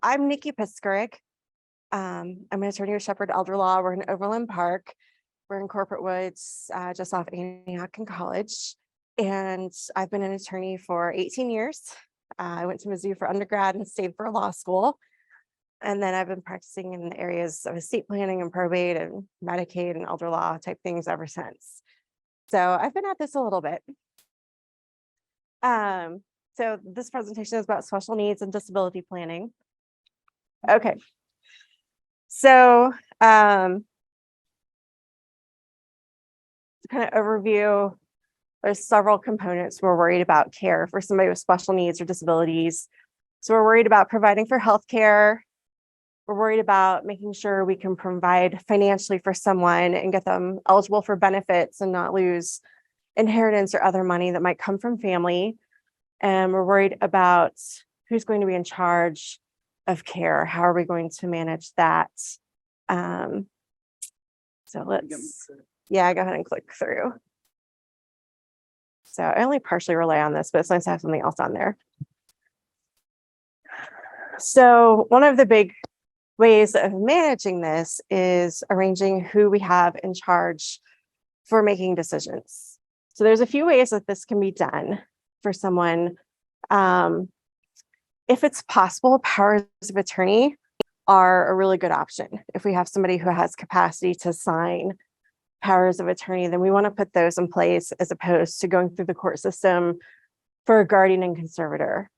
I'm Nikki Piskarik. I'm an attorney with Shepherd Elder Law. We're in Overland Park. We're in Corporate Woods, just off Antioch and College. And I've been an attorney for 18 years. I went to Mizzou for undergrad and stayed for law school. And then I've been practicing in the areas of estate planning and probate and Medicaid and elder law type things ever since. So I've been at this a little bit. So this presentation is about special needs and disability planning. Okay. So to kind of overview, there's several components we're worried about care for somebody with special needs or disabilities. So we're worried about providing for healthcare. We're worried about making sure we can provide financially for someone and get them eligible for benefits and not lose inheritance or other money that might come from family. And we're worried about who's going to be in charge of care. How are we going to manage that? So let's, yeah, go ahead and click through. So I only partially rely on this, but it's nice to have something else on there. So one of the big ways of managing this is arranging who we have in charge for making decisions. So there's a few ways that this can be done for someone. If it's possible, powers of attorney are a really good option. If we have somebody who has capacity to sign powers of attorney, then we want to put those in place as opposed to going through the court system for a guardian and conservator.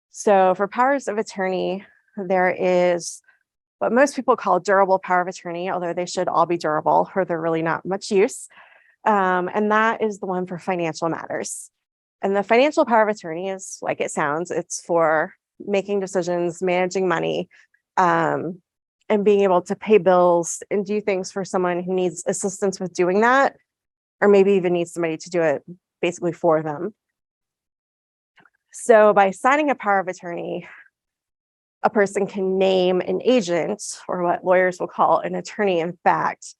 So for powers of attorney, there is what most people call durable power of attorney, although they should all be durable or they're really not much use. And that is the one for financial matters. And the financial power of attorney is like it sounds, it's for making decisions, managing money, and being able to pay bills and do things for someone who needs assistance with doing that, or maybe even needs somebody to do it basically for them. So by signing a power of attorney, a person can name an agent, or what lawyers will call an attorney in fact,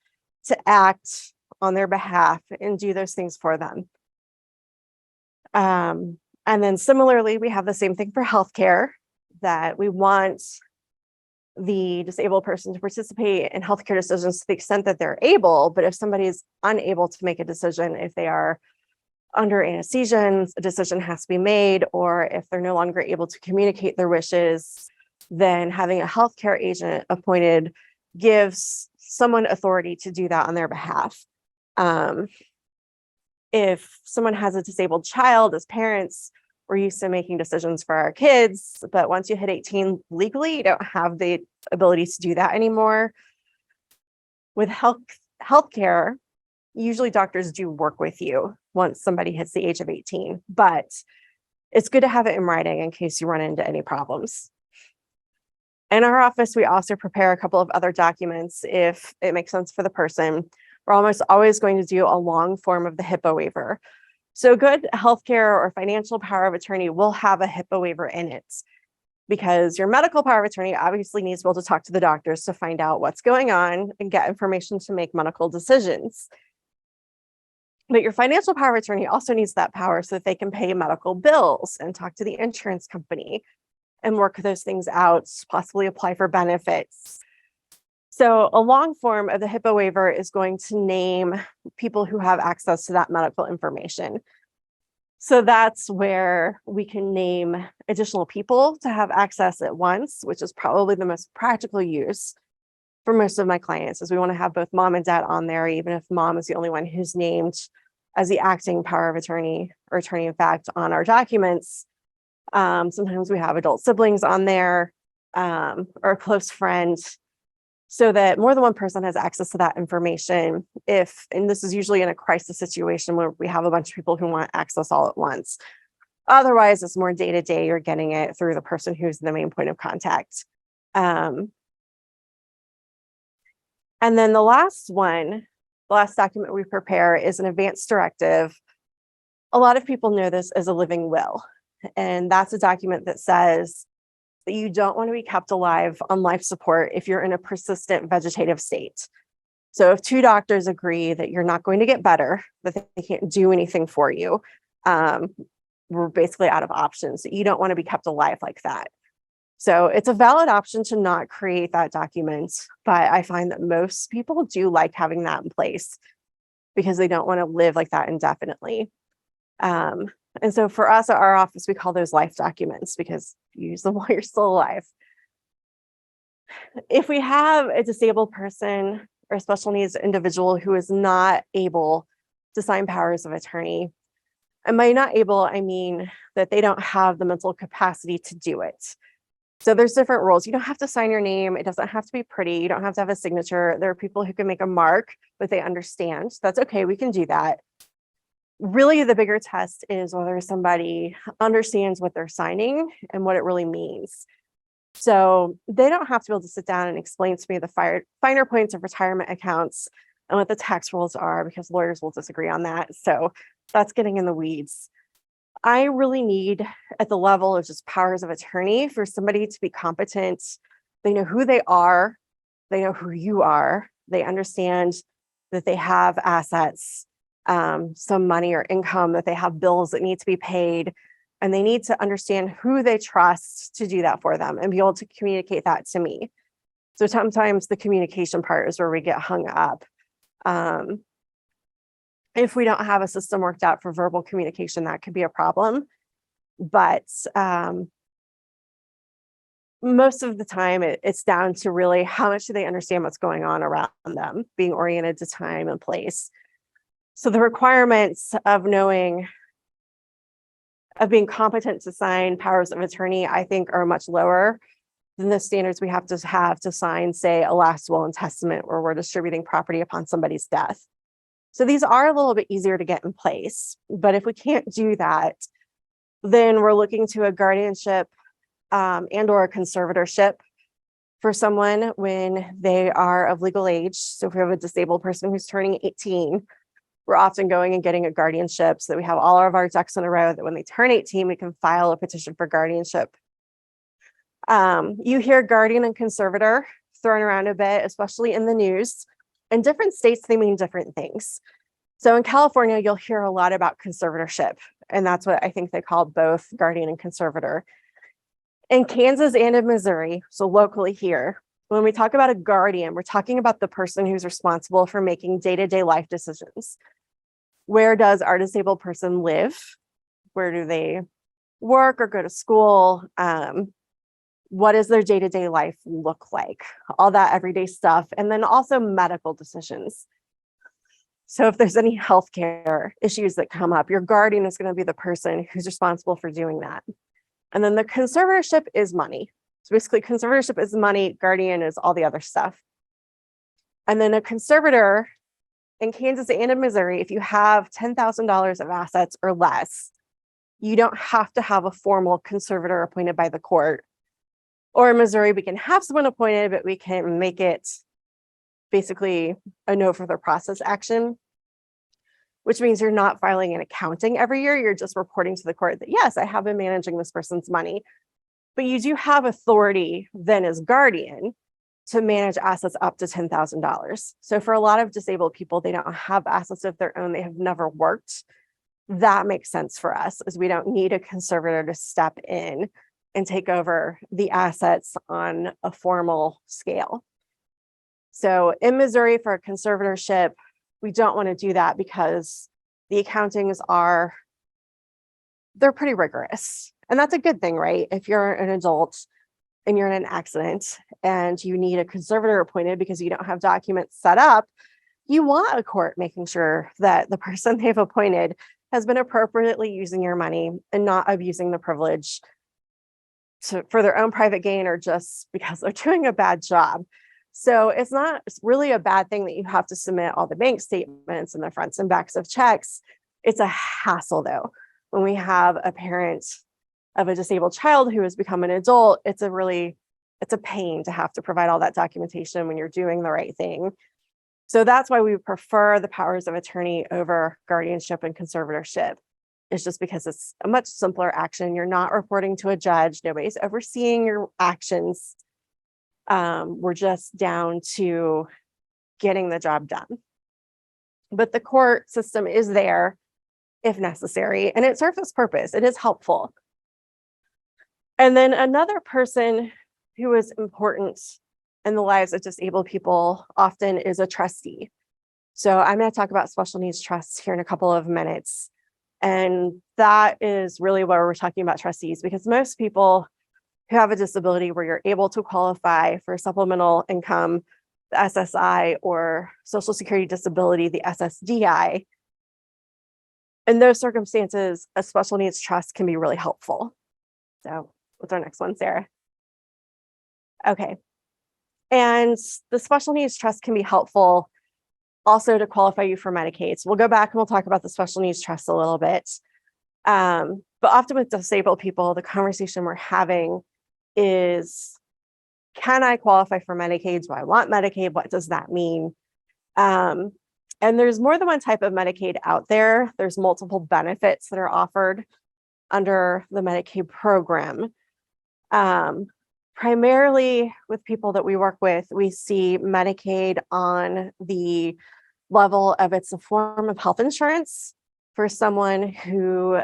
to act on their behalf and do those things for them. And then similarly, we have the same thing for healthcare, that we want the disabled person to participate in healthcare decisions to the extent that they're able, but if somebody is unable to make a decision, if they are under anesthesia, a decision has to be made, or if they're no longer able to communicate their wishes, then having a healthcare agent appointed gives someone authority to do that on their behalf. If someone has a disabled child, as parents, we're used to making decisions for our kids, but once you hit 18 legally, you don't have the ability to do that anymore. With healthcare, usually doctors do work with you once somebody hits the age of 18, but it's good to have it in writing in case you run into any problems. In our office, we also prepare a couple of other documents if it makes sense for the person. We're almost always going to do a long form of the HIPAA waiver. So good healthcare or financial power of attorney will have a HIPAA waiver in it, because your medical power of attorney obviously needs to be able to talk to the doctors to find out what's going on and get information to make medical decisions. But your financial power of attorney also needs that power so that they can pay medical bills and talk to the insurance company and work those things out, possibly apply for benefits. So a long form of the HIPAA waiver is going to name people who have access to that medical information. So that's where we can name additional people to have access at once, which is probably the most practical use for most of my clients, is we want to have both mom and dad on there, even if mom is the only one who's named as the acting power of attorney or attorney in fact on our documents. Sometimes we have adult siblings on there, or a close friend, so that more than one person has access to that information. And this is usually in a crisis situation where we have a bunch of people who want access all at once. Otherwise, it's more day-to-day, you're getting it through the person who's the main point of contact. And then the last document we prepare is an Advance Directive. A lot of people know this as a living will. And that's a document that says that you don't want to be kept alive on life support if you're in a persistent vegetative state. So if two doctors agree that you're not going to get better, that they can't do anything for you, we're basically out of options. You don't want to be kept alive like that. So it's a valid option to not create that document, but I find that most people do like having that in place because they don't want to live like that indefinitely. And so for us at our office, we call those life documents because you use them while you're still alive. If we have a disabled person or a special needs individual who is not able to sign powers of attorney, and by not able, I mean that they don't have the mental capacity to do it. So there's different rules. You don't have to sign your name. It doesn't have to be pretty. You don't have to have a signature. There are people who can make a mark, but they understand. That's okay. We can do that. Really, the bigger test is whether somebody understands what they're signing and what it really means. So they don't have to be able to sit down and explain to me the finer points of retirement accounts and what the tax rules are, because lawyers will disagree on that. So that's getting in the weeds. I really need, at the level of just powers of attorney, for somebody to be competent. They know who they are. They know who you are. They understand that they have assets, some money or income, that they have bills that need to be paid, and they need to understand who they trust to do that for them and be able to communicate that to me. So sometimes the communication part is where we get hung up. If we don't have a system worked out for verbal communication, that could be a problem. But most of the time, it's down to really how much do they understand what's going on around them, being oriented to time and place. So the requirements of being competent to sign powers of attorney, I think, are much lower than the standards we have to sign, say, a last will and testament, where we're distributing property upon somebody's death. So these are a little bit easier to get in place. But if we can't do that, then we're looking to a guardianship and or a conservatorship for someone when they are of legal age. So if we have a disabled person who's turning 18, we're often going and getting a guardianship so that we have all of our ducks in a row, that when they turn 18, we can file a petition for guardianship. You hear guardian and conservator thrown around a bit, especially in the news. In different states, they mean different things. So in California, you'll hear a lot about conservatorship, and that's what I think they call both guardian and conservator. In Kansas and in Missouri, so locally here, when we talk about a guardian, we're talking about the person who's responsible for making day-to-day life decisions. Where does our disabled person live? Where do they work or go to school? What does their day-to-day life look like? All that everyday stuff. And then also medical decisions. So if there's any healthcare issues that come up, your guardian is going to be the person who's responsible for doing that. And then the conservatorship is money. So basically, conservatorship is money, guardian is all the other stuff. And then a conservator in Kansas and in Missouri, if you have $10,000 of assets or less, you don't have to have a formal conservator appointed by the court. Or in Missouri, we can have someone appointed, but we can make it basically a no further process action, which means you're not filing an accounting every year. You're just reporting to the court that, yes, I have been managing this person's money. But you do have authority then as guardian to manage assets up to $10,000. So for a lot of disabled people, they don't have assets of their own. They have never worked. That makes sense for us, as we don't need a conservator to step in and take over the assets on a formal scale. So in Missouri, for a conservatorship, we don't want to do that because the accountings they're pretty rigorous. And that's a good thing, right? If you're an adult and you're in an accident and you need a conservator appointed because you don't have documents set up, you want a court making sure that the person they've appointed has been appropriately using your money and not abusing the privilege for their own private gain or just because they're doing a bad job. So it's really a bad thing that you have to submit all the bank statements and the fronts and backs of checks. It's a hassle, though. When we have a parent of a disabled child who has become an adult, it's a pain to have to provide all that documentation when you're doing the right thing. So that's why we prefer the powers of attorney over guardianship and conservatorship. It's just because it's a much simpler action. You're not reporting to a judge. Nobody's overseeing your actions. We're just down to getting the job done. But the court system is there if necessary, and it serves its purpose. It is helpful. And then another person who is important in the lives of disabled people often is a trustee. So I'm going to talk about special needs trusts here in a couple of minutes. And that is really where we're talking about trustees, because most people who have a disability where you're able to qualify for supplemental income, the SSI, or Social Security disability, the Ssdi, in those circumstances, a special needs trust can be really helpful. So what's our next one, Sarah? Okay. And the special needs trust can be helpful also to qualify you for Medicaid. So we'll go back and we'll talk about the special needs trust a little bit. But often with disabled people, the conversation we're having is, can I qualify for Medicaid? Do I want Medicaid? What does that mean? And there's more than one type of Medicaid out there. There's multiple benefits that are offered under the Medicaid program. Primarily with people that we work with, we see Medicaid on the level of it's a form of health insurance for someone who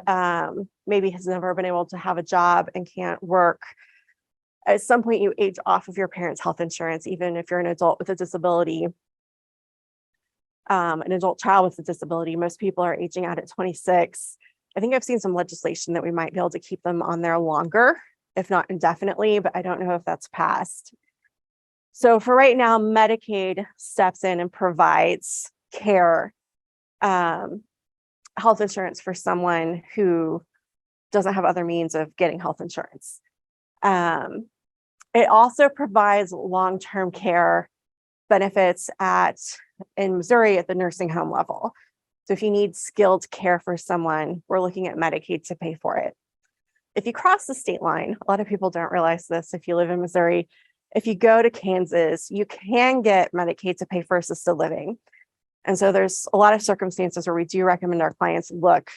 maybe has never been able to have a job and can't work. At some point, you age off of your parents' health insurance, even if you're an adult with a disability. An adult child with a disability, most people are aging out at 26. I think I've seen some legislation that we might be able to keep them on there longer, if not indefinitely, but I don't know if that's passed. So for right now, Medicaid steps in and provides care, health insurance for someone who doesn't have other means of getting health insurance. It also provides long-term care benefits in Missouri at the nursing home level. So if you need skilled care for someone, we're looking at Medicaid to pay for it. If you cross the state line, a lot of people don't realize this. If you live in Missouri, if you go to Kansas, you can get Medicaid to pay for assisted living. And so there's a lot of circumstances where we do recommend our clients look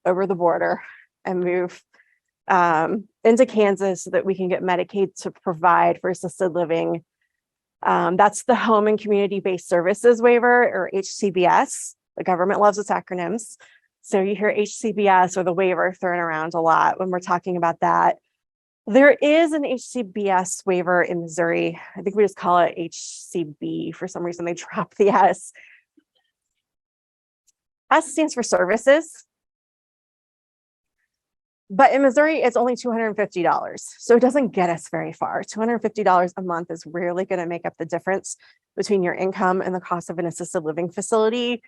over the border and move into Kansas so that we can get Medicaid to provide for assisted living. That's the Home and Community-Based Services Waiver, or HCBS. The government loves its acronyms. So you hear HCBS or the waiver thrown around a lot when we're talking about that. There is an HCBS waiver in Missouri. I think we just call it HCB. For some reason, they dropped the S. S stands for services. But in Missouri, it's only $250. So it doesn't get us very far. $250 a month is rarely going to make up the difference between your income and the cost of an assisted living facility.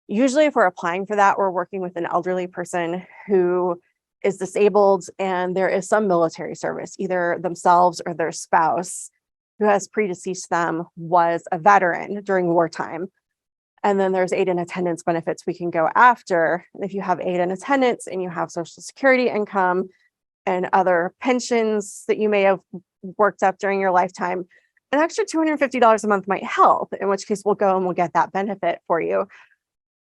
Usually, if we're applying for that, we're working with an elderly person who is disabled and there is some military service, either themselves or their spouse who has predeceased them was a veteran during wartime. And then there's aid and attendance benefits we can go after. And if you have aid and attendance and you have Social Security income and other pensions that you may have worked up during your lifetime, an extra $250 a month might help, in which case we'll go and we'll get that benefit for you.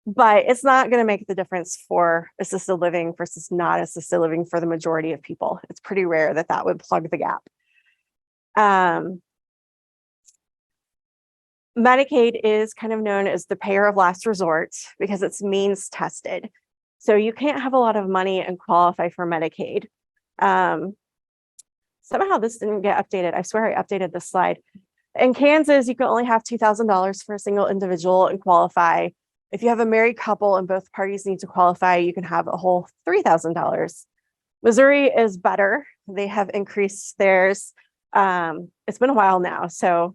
But it's not going to make the difference for assisted living versus not assisted living for the majority of people. It's pretty rare that that would plug the gap. Medicaid is kind of known as the payer of last resort because it's means tested. So you can't have a lot of money and qualify for Medicaid. Somehow this didn't get updated. I swear I updated this slide. In Kansas, you can only have $2,000 for a single individual and qualify. If you have a married couple and both parties need to qualify, you can have a whole $3,000. Missouri is better. They have increased theirs. It's been a while now, so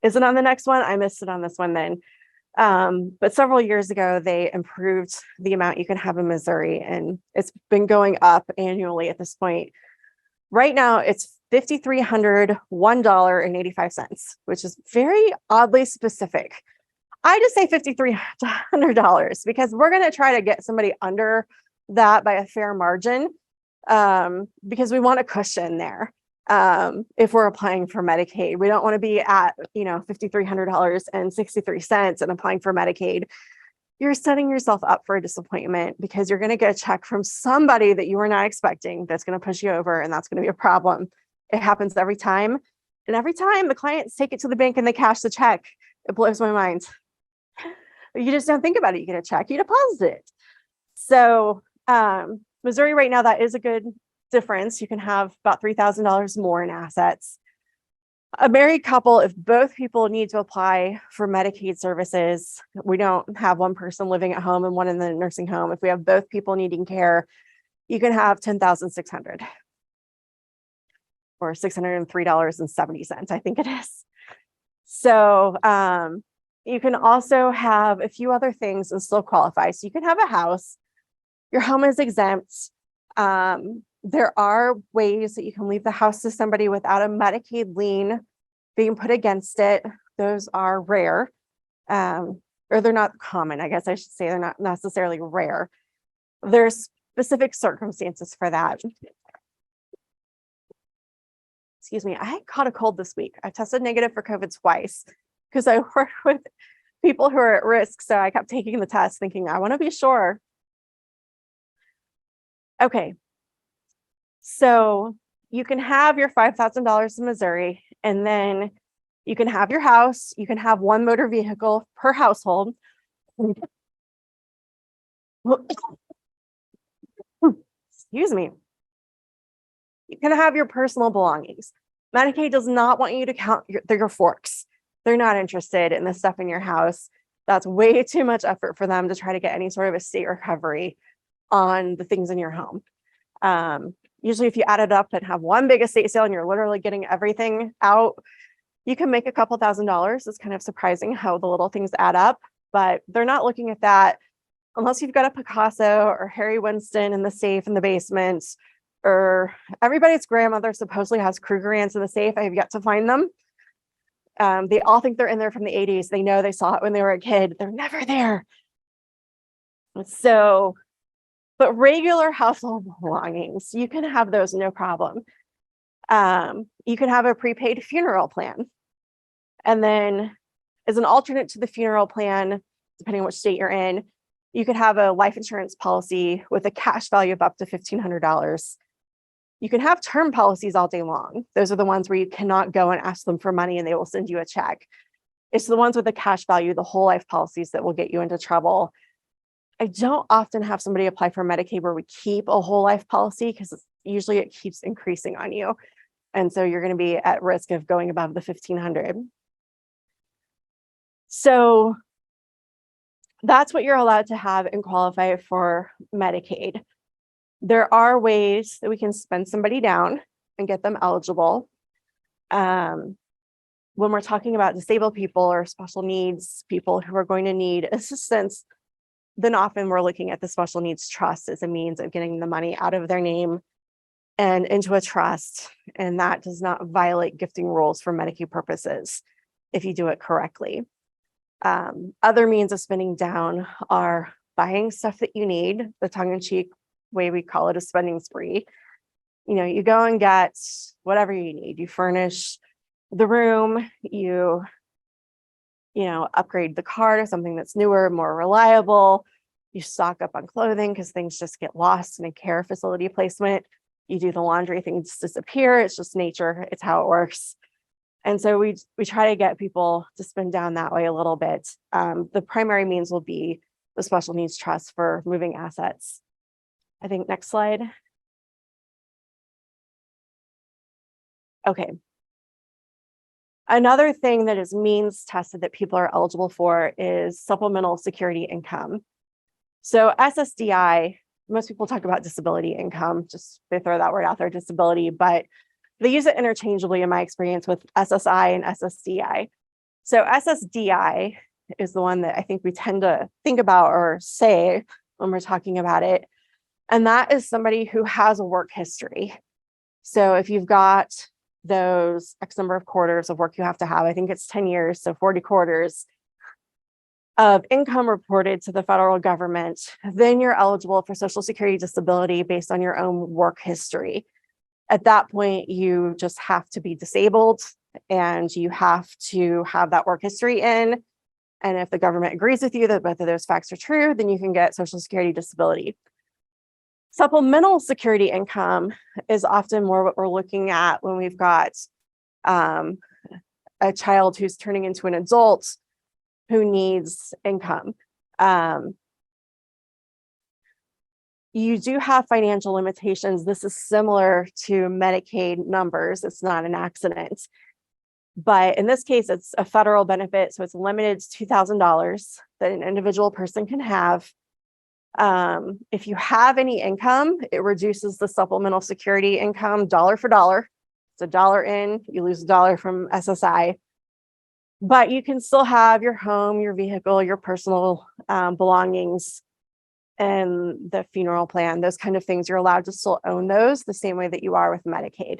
is it on the next one? I missed it on this one then. But several years ago, they improved the amount you can have in Missouri, and it's been going up annually at this point. Right now, it's $5,301.85, which is very oddly specific. I just say $5,300 because we're going to try to get somebody under that by a fair margin because we want a cushion there. If we're applying for Medicaid, we don't want to be at, $5,300.63 and applying for Medicaid. You're setting yourself up for a disappointment because you're going to get a check from somebody that you were not expecting that's going to push you over, and that's going to be a problem. It happens every time. And every time the clients take it to the bank and they cash the check, it blows my mind. You just don't think about it. You get a check, you deposit it. So Missouri right now, that is a good difference. You can have about $3,000 more in assets. A married couple, if both people need to apply for Medicaid services, we don't have one person living at home and one in the nursing home. If we have both people needing care, you can have $10,600 or $603.70, I think it is. So you can also have a few other things and still qualify. So you can have a house, your home is exempt. There are ways that you can leave the house to somebody without a Medicaid lien being put against it. Those are rare, or they're not common. I guess I should say they're not necessarily rare. There's specific circumstances for that. Excuse me, I caught a cold this week. I tested negative for COVID twice because I work with people who are at risk. So I kept taking the test thinking, I want to be sure. Okay. So you can have your $5,000 in Missouri, and then you can have your house. You can have one motor vehicle per household. Excuse me. You can have your personal belongings. Medicaid does not want you to count your forks. They're not interested in the stuff in your house. That's way too much effort for them to try to get any sort of estate recovery on the things in your home. Usually if you add it up and have one big estate sale and you're literally getting everything out, you can make a couple $1,000s. It's kind of surprising how the little things add up, but they're not looking at that unless you've got a Picasso or Harry Winston in the safe in the basement, or everybody's grandmother supposedly has Krugerians in the safe. I have yet to find them. They all think they're in there from the 80s. They know they saw it when they were a kid. They're never there. So, but regular household belongings, you can have those no problem. You can have a prepaid funeral plan. And then as an alternate to the funeral plan, depending on which state you're in, you could have a life insurance policy with a cash value of up to $1,500. You can have term policies all day long. Those are the ones where you cannot go and ask them for money and they will send you a check. It's the ones with the cash value, the whole life policies, that will get you into trouble. I don't often have somebody apply for Medicaid where we keep a whole life policy because usually it keeps increasing on you. And so you're going to be at risk of going above the $1,500. So that's what you're allowed to have and qualify for Medicaid. There are ways that we can spend somebody down and get them eligible. When we're talking about disabled people or special needs people who are going to need assistance, then often we're looking at the special needs trust as a means of getting the money out of their name and into a trust. And that does not violate gifting rules for Medicaid purposes if you do it correctly. Other means of spending down are buying stuff that you need. The tongue-in-cheek way we call it a spending spree. You know, you go and get whatever you need. You furnish the room, you upgrade the car to something that's newer, more reliable. You stock up on clothing because things just get lost in a care facility placement. You do the laundry, things disappear. It's just nature. It's how it works. And so we try to get people to spend down that way a little bit. The primary means will be the special needs trust for moving assets. I think next slide. Okay. Another thing that is means tested that people are eligible for is supplemental security income. So Ssdi, most people talk about disability income, just they throw that word out there, disability, but they use it interchangeably in my experience with SSI and Ssdi. So Ssdi is the one that I think we tend to think about or say when we're talking about it. And that is somebody who has a work history. So if you've got those X number of quarters of work you have to have, I think it's 10 years, so 40 quarters of income reported to the federal government, then you're eligible for Social Security disability based on your own work history. At that point, you just have to be disabled and you have to have that work history in. And if the government agrees with you that both of those facts are true, then you can get Social Security disability. Supplemental security income is often more what we're looking at when we've got a child who's turning into an adult who needs income. You do have financial limitations. This is similar to Medicaid numbers. It's not an accident. But in this case, it's a federal benefit, so it's limited to $2,000 that an individual person can have. If you have any income, it reduces the supplemental security income dollar for dollar. It's a dollar in, you lose a dollar from SSI. But you can still have your home, your vehicle, your personal belongings, and the funeral plan, those kind of things. You're allowed to still own those the same way that you are with Medicaid.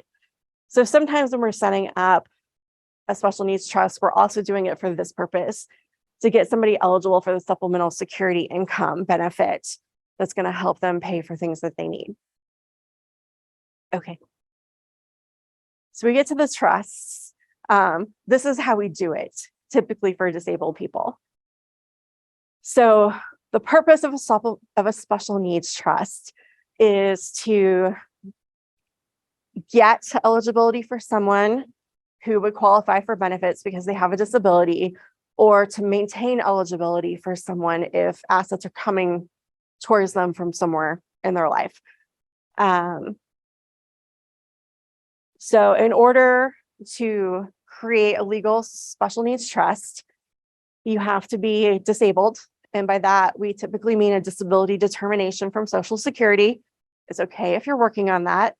So sometimes when we're setting up a special needs trust, we're also doing it for this purpose, to get somebody eligible for the supplemental security income benefit that's going to help them pay for things that they need. Okay. So we get to the trusts. This is how we do it, typically for disabled people. So the purpose of a special needs trust is to get eligibility for someone who would qualify for benefits because they have a disability, or to maintain eligibility for someone if assets are coming towards them from somewhere in their life. So in order to create a legal special needs trust, you have to be disabled. And by that, we typically mean a disability determination from Social Security. It's okay if you're working on that.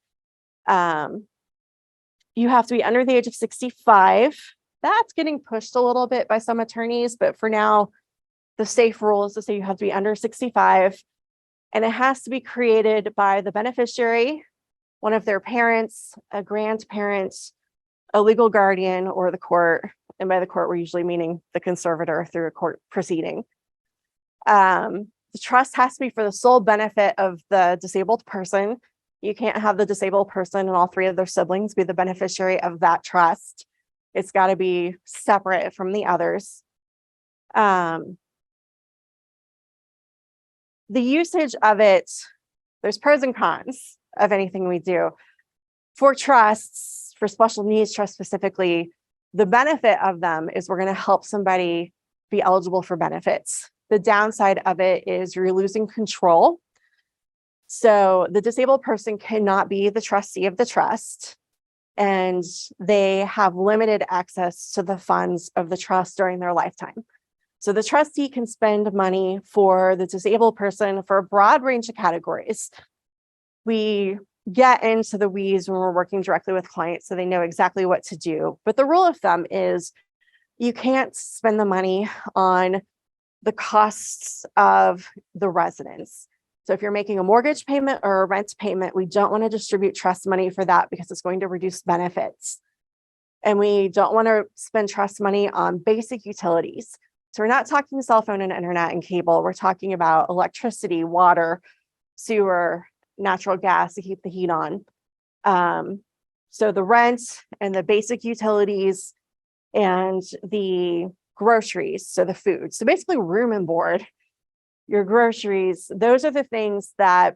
You have to be under the age of 65. That's getting pushed a little bit by some attorneys, but for now, the safe rule is to say you have to be under 65, and it has to be created by the beneficiary, one of their parents, a grandparent, a legal guardian, or the court. And by the court, we're usually meaning the conservator through a court proceeding. The trust has to be for the sole benefit of the disabled person. You can't have the disabled person and all three of their siblings be the beneficiary of that trust. It's got to be separate from the others. The usage of it, there's pros and cons of anything we do. For trusts, for special needs trusts specifically, the benefit of them is we're going to help somebody be eligible for benefits. The downside of it is you're losing control. So the disabled person cannot be the trustee of the trust, and they have limited access to the funds of the trust during their lifetime. So the trustee can spend money for the disabled person for a broad range of categories. We get into the weeds when we're working directly with clients so they know exactly what to do. But the rule of thumb is you can't spend the money on the costs of the residence. So if you're making a mortgage payment or a rent payment, we don't want to distribute trust money for that because it's going to reduce benefits. And we don't want to spend trust money on basic utilities. So we're not talking cell phone and internet and cable. We're talking about electricity, water, sewer, natural gas to keep the heat on. So the rent and the basic utilities and the groceries, so the food. So basically room and board, your groceries, those are the things that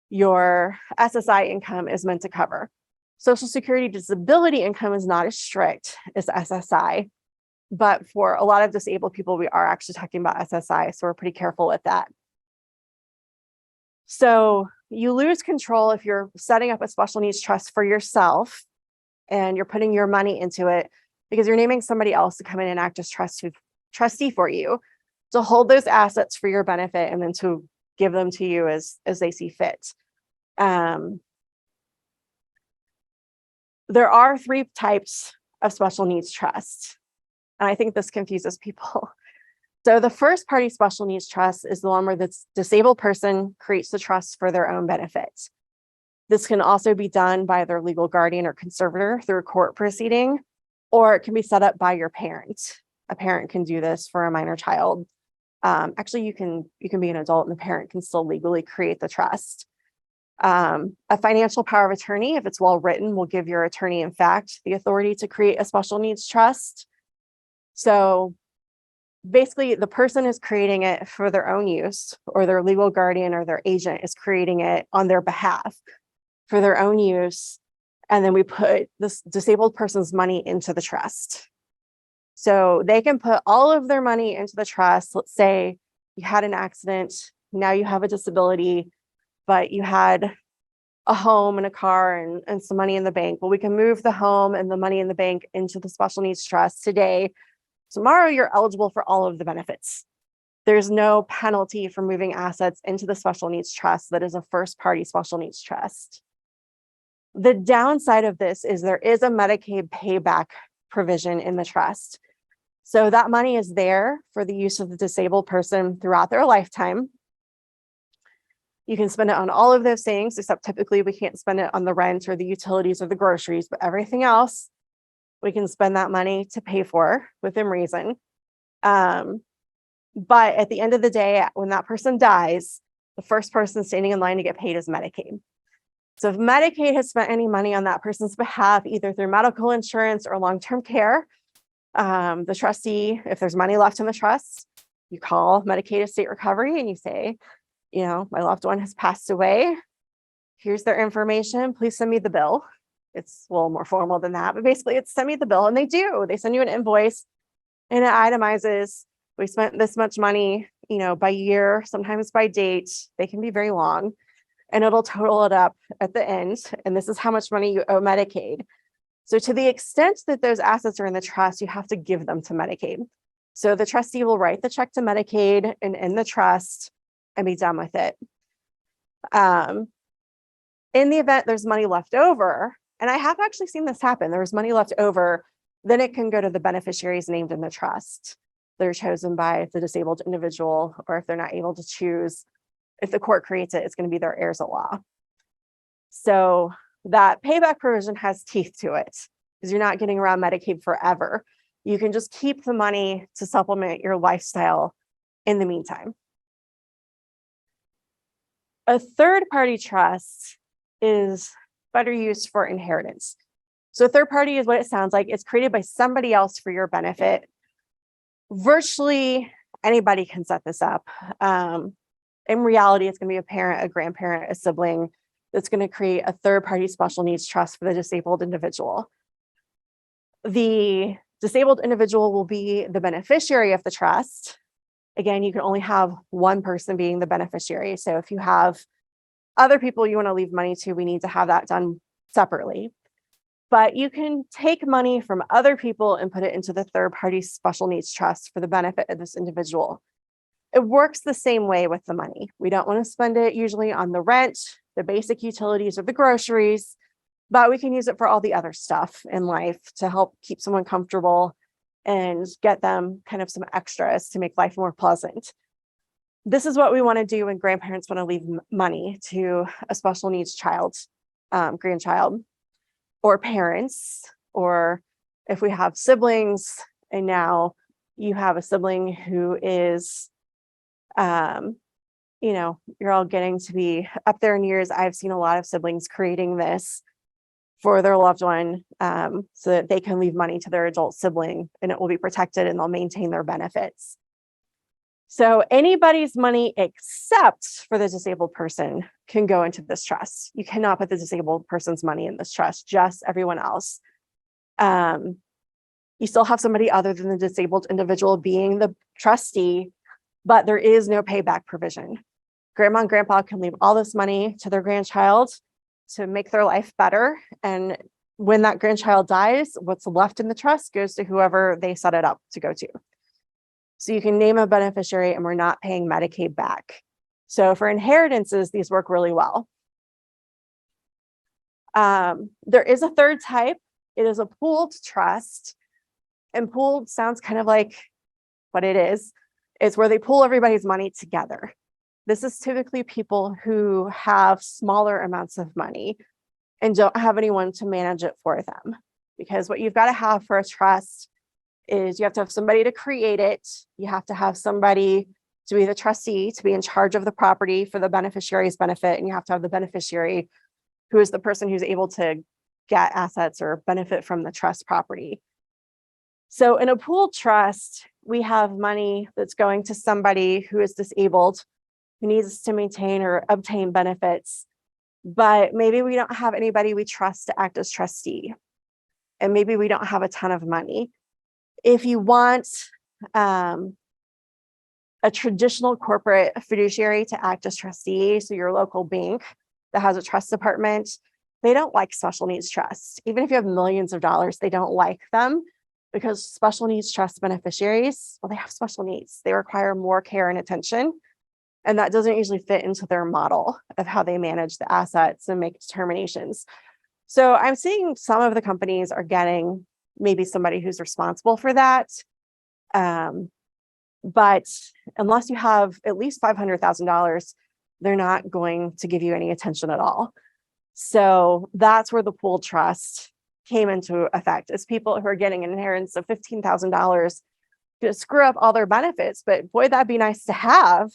your SSI income is meant to cover. Social Security disability income is not as strict as SSI, but for a lot of disabled people, we are actually talking about SSI, so we're pretty careful with that. So you lose control if you're setting up a special needs trust for yourself and you're putting your money into it because you're naming somebody else to come in and act as trustee for you, to hold those assets for your benefit and then to give them to you as they see fit. There are three types of special needs trust, and I think this confuses people. So the first party special needs trust is the one where the disabled person creates the trust for their own benefit. This can also be done by their legal guardian or conservator through a court proceeding, or it can be set up by your parent. A parent can do this for a minor child. Actually, you can be an adult and the parent can still legally create the trust. A financial power of attorney, if it's well written, will give your attorney, in fact, the authority to create a special needs trust. So basically, the person is creating it for their own use, or their legal guardian or their agent is creating it on their behalf for their own use. And then we put this disabled person's money into the trust. So they can put all of their money into the trust. Let's say you had an accident, now you have a disability, but you had a home and a car and some money in the bank. Well, we can move the home and the money in the bank into the special needs trust today. Tomorrow, you're eligible for all of the benefits. There's no penalty for moving assets into the special needs trust that is a first party special needs trust. The downside of this is there is a Medicaid payback provision in the trust. So that money is there for the use of the disabled person throughout their lifetime. You can spend it on all of those things, except typically we can't spend it on the rent or the utilities or the groceries, but everything else, we can spend that money to pay for within reason. But at the end of the day, when that person dies, the first person standing in line to get paid is Medicaid. So if Medicaid has spent any money on that person's behalf, either through medical insurance or long-term care, the trustee, if there's money left in the trust, you call Medicaid Estate Recovery and you say, my loved one has passed away. Here's their information. Please send me the bill. It's a little more formal than that, but basically it's send me the bill. And they do. They send you an invoice and it itemizes, we spent this much money, by year, sometimes by date. They can be very long. And it'll total it up at the end. And this is how much money you owe Medicaid. So to the extent that those assets are in the trust, you have to give them to Medicaid. So the trustee will write the check to Medicaid and in the trust and be done with it. In the event there's money left over, and I have actually seen this happen, there's money left over, then it can go to the beneficiaries named in the trust. They're chosen by the disabled individual, or if they're not able to choose, if the court creates it, it's going to be their heirs at law. So that payback provision has teeth to it because you're not getting around Medicaid forever. You can just keep the money to supplement your lifestyle in the meantime. A third-party trust is better used for inheritance. So a third party is what it sounds like. It's created by somebody else for your benefit. Virtually anybody can set this up. In reality, it's going to be a parent, a grandparent, a sibling that's going to create a third-party special needs trust for the disabled individual. The disabled individual will be the beneficiary of the trust. Again, you can only have one person being the beneficiary. So if you have other people you want to leave money to, we need to have that done separately. But you can take money from other people and put it into the third-party special needs trust for the benefit of this individual. It works the same way with the money. We don't want to spend it usually on the rent, the basic utilities, or the groceries, but we can use it for all the other stuff in life to help keep someone comfortable and get them kind of some extras to make life more pleasant. This is what we want to do when grandparents want to leave money to a special needs child, grandchild, or parents, or if we have siblings and now you have a sibling who is, you're all getting to be up there in years. I've seen a lot of siblings creating this for their loved one so that they can leave money to their adult sibling and it will be protected and they'll maintain their benefits. So anybody's money except for the disabled person can go into this trust. You cannot put the disabled person's money in this trust, just everyone else. You still have somebody other than the disabled individual being the trustee, but there is no payback provision. Grandma and grandpa can leave all this money to their grandchild to make their life better. And when that grandchild dies, what's left in the trust goes to whoever they set it up to go to. So you can name a beneficiary and we're not paying Medicaid back. So for inheritances, these work really well. There is a third type. It is a pooled trust. And pooled sounds kind of like what it is. It's where they pool everybody's money together. This is typically people who have smaller amounts of money and don't have anyone to manage it for them. Because what you've got to have for a trust is you have to have somebody to create it. You have to have somebody to be the trustee, to be in charge of the property for the beneficiary's benefit. And you have to have the beneficiary who is the person who's able to get assets or benefit from the trust property. So in a pooled trust, we have money that's going to somebody who is disabled, who needs to maintain or obtain benefits, but maybe we don't have anybody we trust to act as trustee. And maybe we don't have a ton of money. If you want a traditional corporate fiduciary to act as trustee, so your local bank that has a trust department, they don't like special needs trusts. Even if you have millions of dollars, they don't like them because special needs trust beneficiaries, well, they have special needs. They require more care and attention. And that doesn't usually fit into their model of how they manage the assets and make determinations. So I'm seeing some of the companies are getting maybe somebody who's responsible for that. But unless you have at least $500,000, they're not going to give you any attention at all. So that's where the pool trust came into effect, is people who are getting an inheritance of $15,000 to screw up all their benefits. But boy, that'd be nice to have.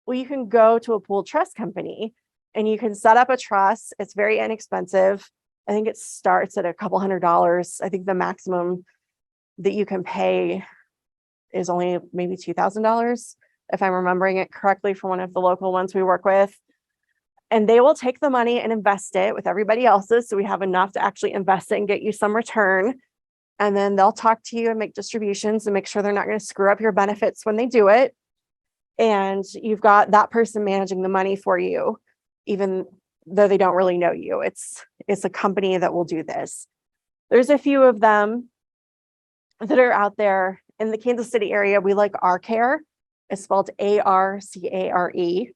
Well, you can go to a pool trust company and you can set up a trust. It's very inexpensive. I think it starts at a couple $100. I think the maximum that you can pay is only maybe $2,000, if I'm remembering it correctly from one of the local ones we work with. And they will take the money and invest it with everybody else's. So we have enough to actually invest it and get you some return. And then they'll talk to you and make distributions and make sure they're not going to screw up your benefits when they do it. And you've got that person managing the money for you, even though they don't really know you. It's a company that will do this. There's a few of them that are out there in the Kansas City area. We like ARCare. It's spelled ARCARE.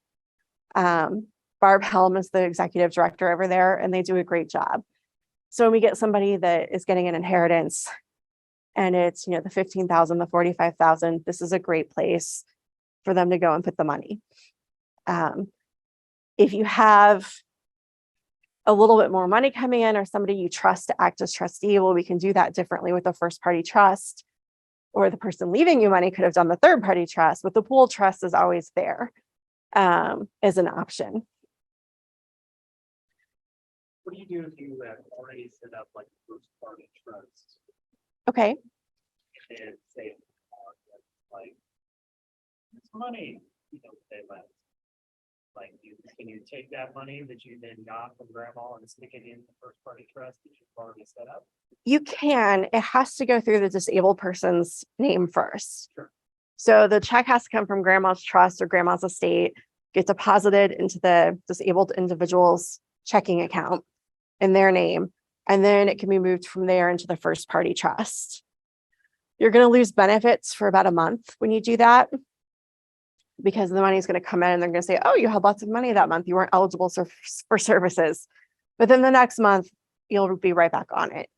Barb Helm is the executive director over there, and they do a great job. So when we get somebody that is getting an inheritance and it's, the 15,000, the 45,000, this is a great place for them to go and put the money. If you have a little bit more money coming in or somebody you trust to act as trustee, well, we can do that differently with a first party trust, or the person leaving you money could have done the third party trust, but the pool trust is always there as an option. What do you do if you have already set up like a first party trust? Okay. And say, like, it's money, they left. Like, can you take that money that you then got from grandma and stick it in the first party trust that you've already set up? You can. It has to go through the disabled person's name first. Sure. So the check has to come from grandma's trust or grandma's estate, get deposited into the disabled individual's checking account in their name, and then it can be moved from there into the first party trust. You're going to lose benefits for about a month when you do that, because the money is going to come in and they're going to say, oh, you had lots of money that month. You weren't eligible for services. But then the next month, you'll be right back on it.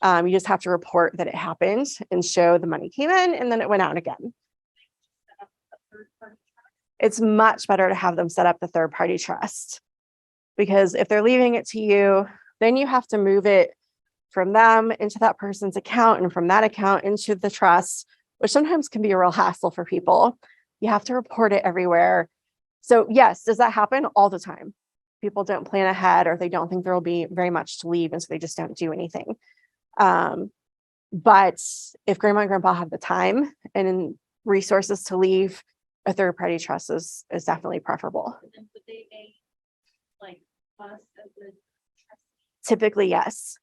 You just have to report that it happened and show the money came in and then it went out again. It's much better to have them set up the third party trust, because if they're leaving it to you, then you have to move it from them into that person's account and from that account into the trust, which sometimes can be a real hassle for people. You have to report it everywhere. So yes, does that happen all the time? People don't plan ahead, or they don't think there will be very much to leave, and so they just don't do anything. But if grandma and grandpa have the time and resources to leave, a third party trust is definitely preferable. Would they name like us as the trustee? Typically, yes.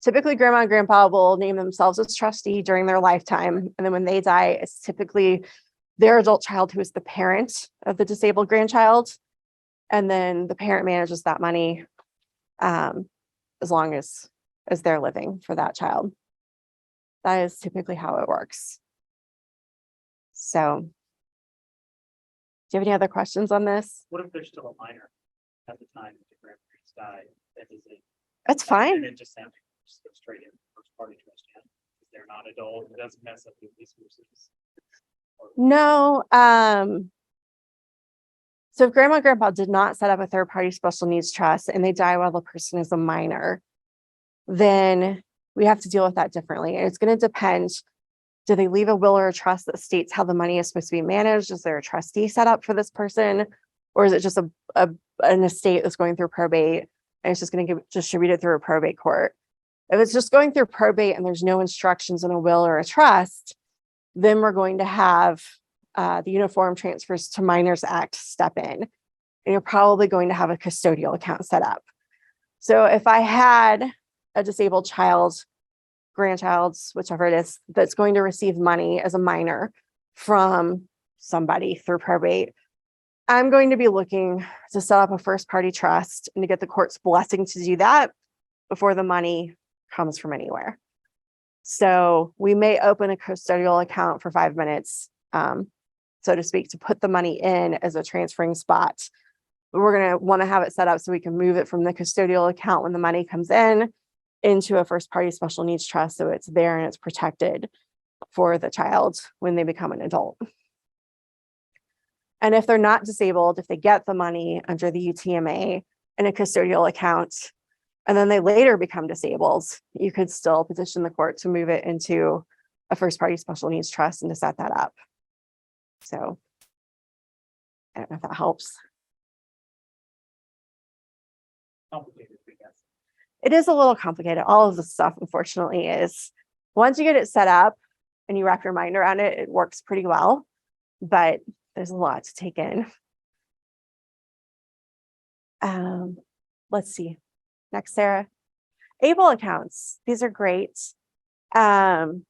Typically, grandma and grandpa will name themselves as trustee during their lifetime. And then when they die, it's typically their adult child who is the parent of the disabled grandchild. And then the parent manages that money as long as they're living for that child. That is typically how it works. So, do you have any other questions on this? What if they're still a minor at the time that the grandparents died? That is it. That's fine. And it just sounds just go straight in first party trust. Yeah. They're not adult. It doesn't mess up with resources. No. So if grandma and grandpa did not set up a third party special needs trust and they die while the person is a minor, then we have to deal with that differently. And it's going to depend. Do they leave a will or a trust that states how the money is supposed to be managed? Is there a trustee set up for this person? Or is it just an estate that's going through probate and it's just going to get distributed through a probate court? If it's just going through probate and there's no instructions in a will or a trust, then we're going to have the Uniform Transfers to Minors Act step in. And you're probably going to have a custodial account set up. So if I had a disabled child, grandchild, whichever it is, that's going to receive money as a minor from somebody through probate, I'm going to be looking to set up a first party trust and to get the court's blessing to do that before the money comes from anywhere. So we may open a custodial account for 5 minutes, so to speak, to put the money in as a transferring spot. But we're going to want to have it set up so we can move it from the custodial account when the money comes in into a first party special needs trust, so it's there and it's protected for the child when they become an adult. And if they're not disabled, if they get the money under the UTMA in a custodial account, and then they later become disabled, you could still petition the court to move it into a first party special needs trust and to set that up. So I don't know if that helps. Complicated, I guess. It is a little complicated. All of this stuff, unfortunately, is once you get it set up and you wrap your mind around it, it works pretty well, but there's a lot to take in. Let's see. Next, Sarah. ABLE accounts. These are great. So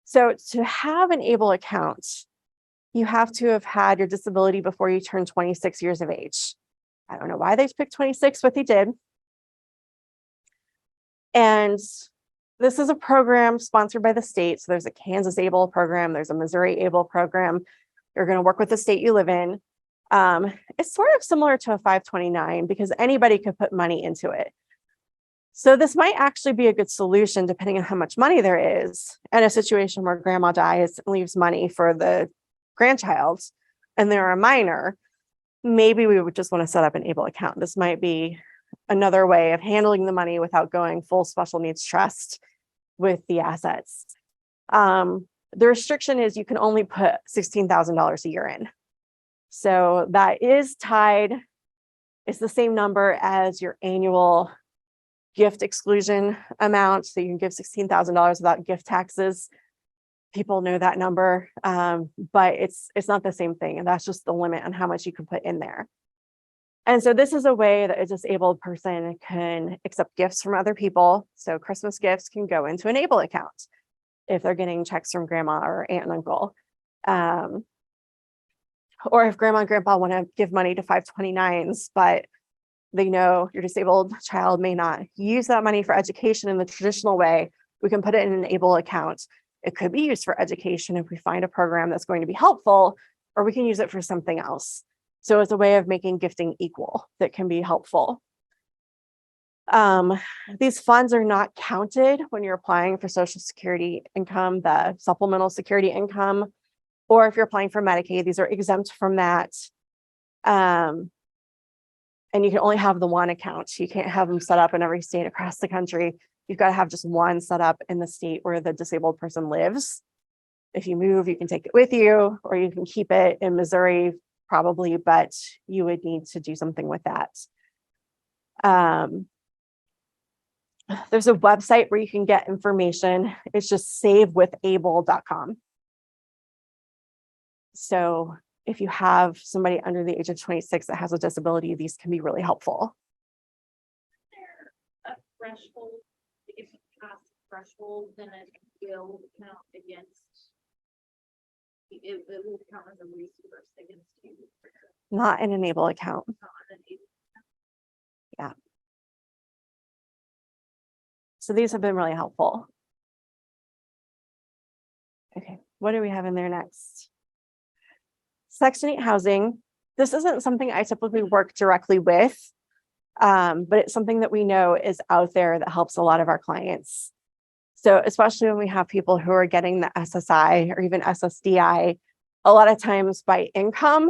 to have an ABLE account, you have to have had your disability before you turn 26 years of age. I don't know why they picked 26, but they did. And this is a program sponsored by the state. So there's a Kansas ABLE program. There's a Missouri ABLE program. You're going to work with the state you live in. It's sort of similar to a 529 because anybody could put money into it. So this might actually be a good solution depending on how much money there is in a situation where grandma dies and leaves money for the grandchild and they're a minor. Maybe we would just want to set up an ABLE account. This might be another way of handling the money without going full special needs trust with the assets. The restriction is you can only put $16,000 a year in. So that is tied. It's the same number as your annual gift exclusion amount. So you can give $16,000 without gift taxes. People know that number, but it's not the same thing. And that's just the limit on how much you can put in there. And so this is a way that a disabled person can accept gifts from other people. So Christmas gifts can go into an ABLE account if they're getting checks from grandma or aunt and uncle. Or if grandma and grandpa want to give money to 529s, but they know your disabled child may not use that money for education in the traditional way, we can put it in an ABLE account. It could be used for education if we find a program that's going to be helpful, or we can use it for something else. So it's a way of making gifting equal that can be helpful. These funds are not counted when you're applying for Social Security income, the supplemental security income, or if you're applying for Medicaid, these are exempt from that. And you can only have the one account. You can't have them set up in every state across the country. You've got to have just one set up in the state where the disabled person lives. If you move, you can take it with you, or you can keep it in Missouri, probably, but you would need to do something with that. There's a website where you can get information. It's just savewithable.com. So if you have somebody under the age of 26 that has a disability, these can be really helpful. Is there a threshold? If you pass the threshold, then it will count against, it will count as a resource against you. Not in an ABLE account. Not an ABLE. Yeah. So these have been really helpful. Okay, what do we have in there next? Section 8 housing. This isn't something I typically work directly with, but it's something that we know is out there that helps a lot of our clients. So especially when we have people who are getting the SSI or even Ssdi, a lot of times by income.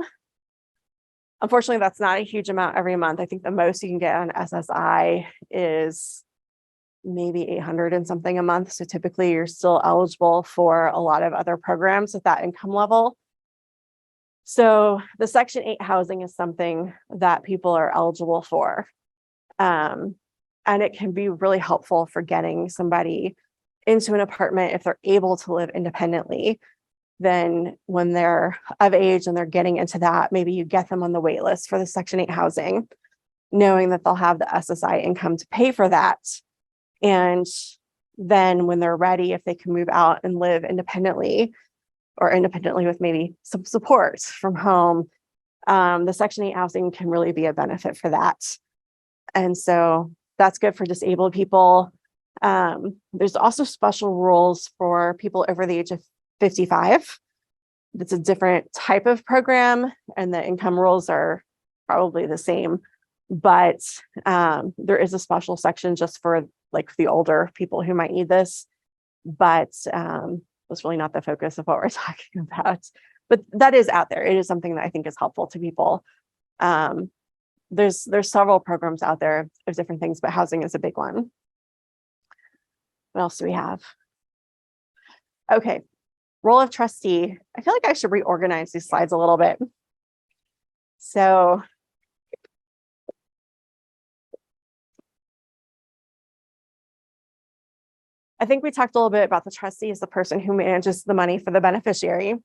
Unfortunately, that's not a huge amount every month. I think the most you can get on SSI is maybe 800 and something a month. So typically you're still eligible for a lot of other programs at that income level. So the Section 8 housing is something that people are eligible for. And it can be really helpful for getting somebody into an apartment if they're able to live independently. Then when they're of age and they're getting into that, maybe you get them on the wait list for the Section 8 housing, knowing that they'll have the SSI income to pay for that. And then when they're ready, if they can move out and live independently, or independently with maybe some support from home, the Section 8 housing can really be a benefit for that. And so that's good for disabled people. There's also special rules for people over the age of 55. It's a different type of program, and the income rules are probably the same, but there is a special section just for like the older people who might need this, but that's really not the focus of what we're talking about. But that is out there. It is something that I think is helpful to people. There's several programs out there of different things, but housing is a big one. What else do we have? Okay, role of trustee. I feel like I should reorganize these slides a little bit. So I think we talked a little bit about the trustee as the person who manages the money for the beneficiary.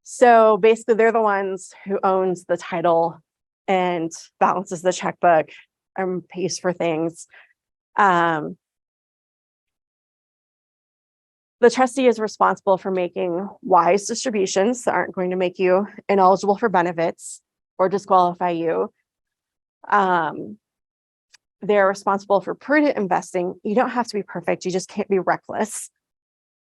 So basically they're the ones who owns the title and balances the checkbook and pays for things. The trustee is responsible for making wise distributions that aren't going to make you ineligible for benefits or disqualify you. They're responsible for prudent investing. You don't have to be perfect. You just can't be reckless.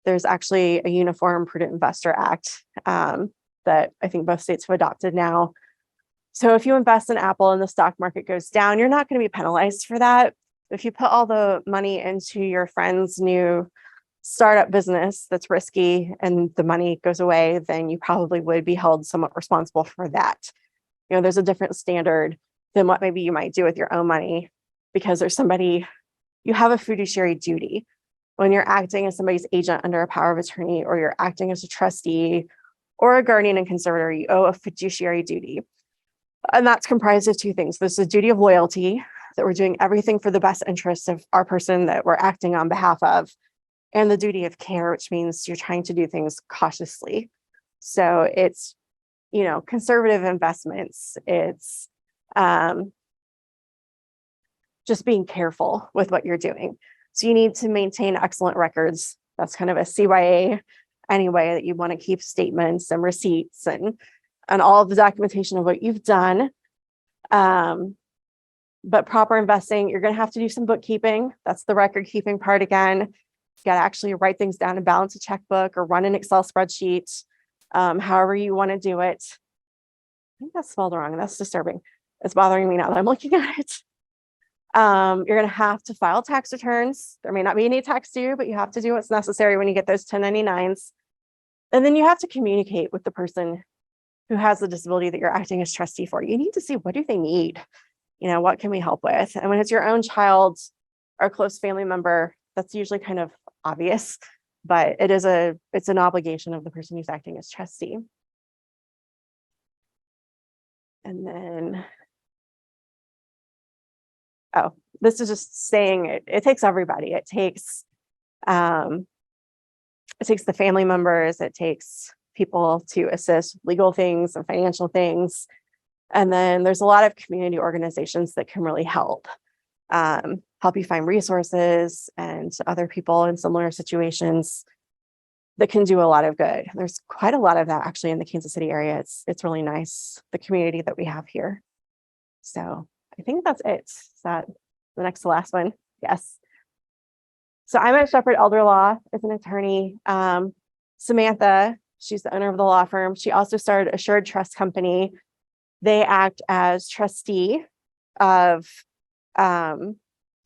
There's actually a Uniform Prudent Investor Act that I think both states have adopted now. So if you invest in Apple and the stock market goes down, you're not going to be penalized for that. If you put all the money into your friend's new startup business that's risky and the money goes away, then you probably would be held somewhat responsible for that. You know, there's a different standard than what maybe you might do with your own money, because there's somebody, you have a fiduciary duty. When you're acting as somebody's agent under a power of attorney, or you're acting as a trustee or a guardian and conservator, you owe a fiduciary duty. And that's comprised of two things. There's the duty of loyalty, that we're doing everything for the best interests of our person that we're acting on behalf of, and the duty of care, which means you're trying to do things cautiously. So it's, you know, conservative investments. It's just being careful with what you're doing. So you need to maintain excellent records. That's kind of a CYA anyway, that you want to keep statements and receipts and all of the documentation of what you've done. But proper investing, you're going to have to do some bookkeeping. That's the record keeping part again. You got to actually write things down and balance a checkbook or run an Excel spreadsheet, however you want to do it. I think that's spelled wrong. That's disturbing. It's bothering me now that I'm looking at it. You're going to have to file tax returns. There may not be any tax due, but you have to do what's necessary when you get those 1099s. And then you have to communicate with the person who has the disability that you're acting as trustee for. You need to see, what do they need? You know, what can we help with? And when it's your own child or a close family member, that's usually kind of obvious, but it's an obligation of the person who's acting as trustee. And then, oh, this is just saying it takes everybody. It takes the family members, it takes people to assist legal things and financial things. And then there's a lot of community organizations that can really help you find resources and other people in similar situations that can do a lot of good. There's quite a lot of that actually in the Kansas City area. It's really nice, the community that we have here. So I think that's it. Is that the next to last one? Yes. So I'm at Shepherd Elder Law as an attorney. Samantha, she's the owner of the law firm. She also started Assured Trust Company. They act as trustee of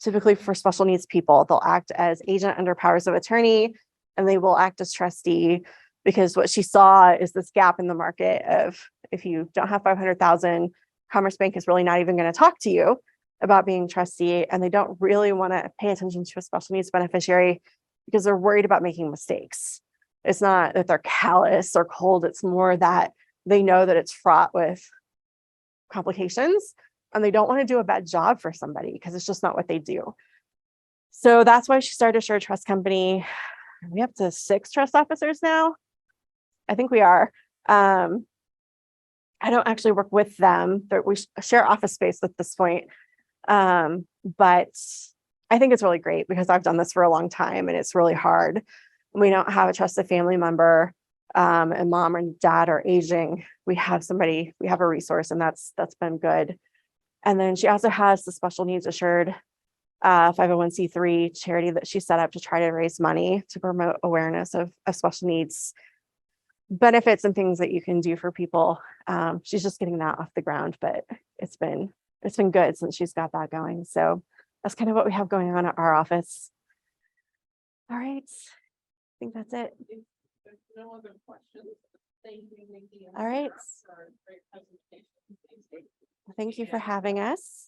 typically for special needs people. They'll act as agent under powers of attorney, and they will act as trustee, because what she saw is this gap in the market of, if you don't have 500,000, Commerce Bank is really not even going to talk to you about being trustee, and they don't really want to pay attention to a special needs beneficiary because they're worried about making mistakes. It's not that they're callous or cold. It's more that they know that it's fraught with complications, and they don't want to do a bad job for somebody because it's just not what they do. So that's why she started Assured Trust Company. We have up to 6 trust officers now. I think we are. I don't actually work with them. We share office space at this point. But I think it's really great because I've done this for a long time and it's really hard. we don't have a trusted family member, and mom and dad are aging, we have a resource, and that's been good. And then she also has the special needs assured 501c3 charity that she set up to try to raise money to promote awareness of special needs benefits and things that you can do for people. She's just getting that off the ground, but it's been good since she's got that going. So that's kind of what we have going on at our office. All right. I think that's it. If there's no other questions, thank you, Nikki. and All right. Sarah, for a great presentation. Thank you for having us.